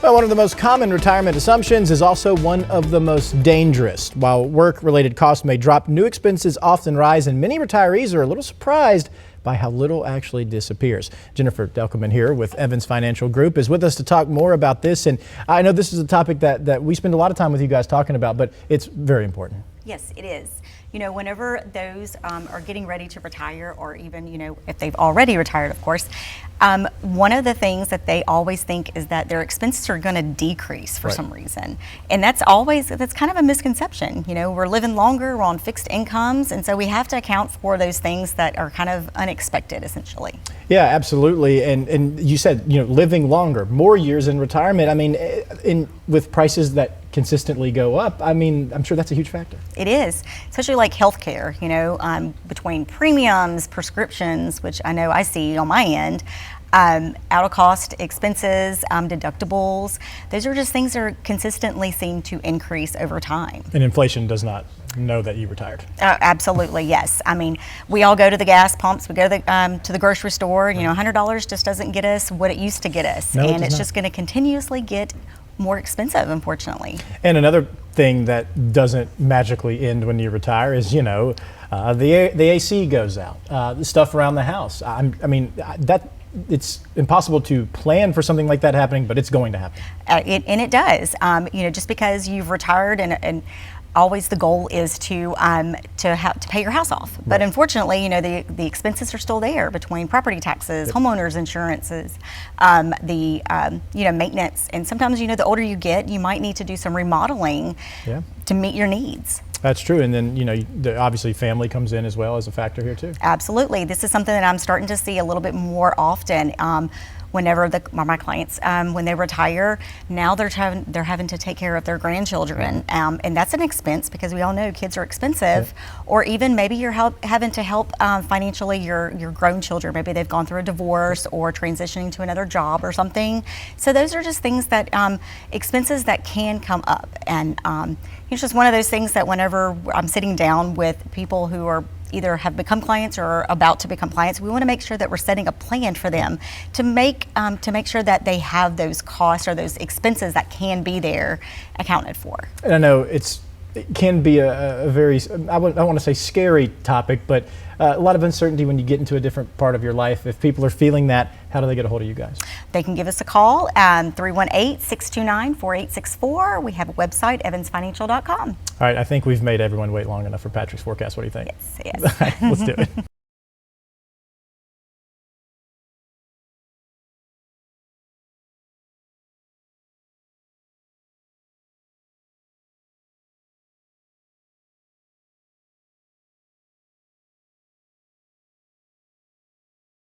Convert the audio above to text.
Well, one of the most common retirement assumptions is also one of the most dangerous. While work-related costs may drop, new expenses often rise, and many retirees are a little surprised by how little actually disappears. Jennifer Delkeman here with Evans Financial Group is with us to talk more about this. And I know this is a topic that we spend a lot of time with you guys talking about, but it's very important. Yes, it is. You know, whenever those are getting ready to retire, or even, you know, if they've already retired, of course, one of the things that they always think is that their expenses are going to decrease for some reason. And that's kind of a misconception. You know, we're living longer, we're on fixed incomes, and so we have to account for those things that are kind of unexpected, essentially. Yeah, absolutely. And you said, you know, living longer, more years in retirement. I mean, with prices that consistently go up, I mean, I'm sure that's a huge factor. It is, especially like healthcare, you know, between premiums, prescriptions, which I know I see on my end, out of cost expenses, deductibles. Those are just things that consistently seem to increase over time. And inflation does not know that you retired. Absolutely, yes. I mean, we all go to the gas pumps, we go to the grocery store, you know, $100 just doesn't get us what it used to get us. No, and it's just going to continuously get more expensive, unfortunately. And another thing that doesn't magically end when you retire is, you know, the AC goes out, the stuff around the house. I mean, it's impossible to plan for something like that happening, but it's going to happen. And it does. You know, just because you've retired and always the goal is to pay your house off. But unfortunately, you know, the expenses are still there between property taxes, homeowners insurances, you know, maintenance. And sometimes, you know, the older you get, you might need to do some remodeling to meet your needs. That's true. And then, you know, obviously family comes in as well as a factor here too. Absolutely. This is something that I'm starting to see a little bit more often. Whenever my clients, when they retire, now they're having to take care of their grandchildren, and that's an expense because we all know kids are expensive. Or even maybe you're having to help financially your grown children. Maybe they've gone through a divorce or transitioning to another job or something. So those are just things that expenses that can come up, and it's just one of those things that whenever I'm sitting down with people who are either have become clients or about to become clients, we want to make sure that we're setting a plan for them to make sure that they have those costs or those expenses that can be there accounted for. And I know it can be a very, I don't want to say scary topic, but a lot of uncertainty when you get into a different part of your life. If people are feeling that, how do they get a hold of you guys? They can give us a call, 318-629-4864. We have a website, evansfinancial.com. All right, I think we've made everyone wait long enough for Patrick's forecast. What do you think? Yes. All right, let's do it.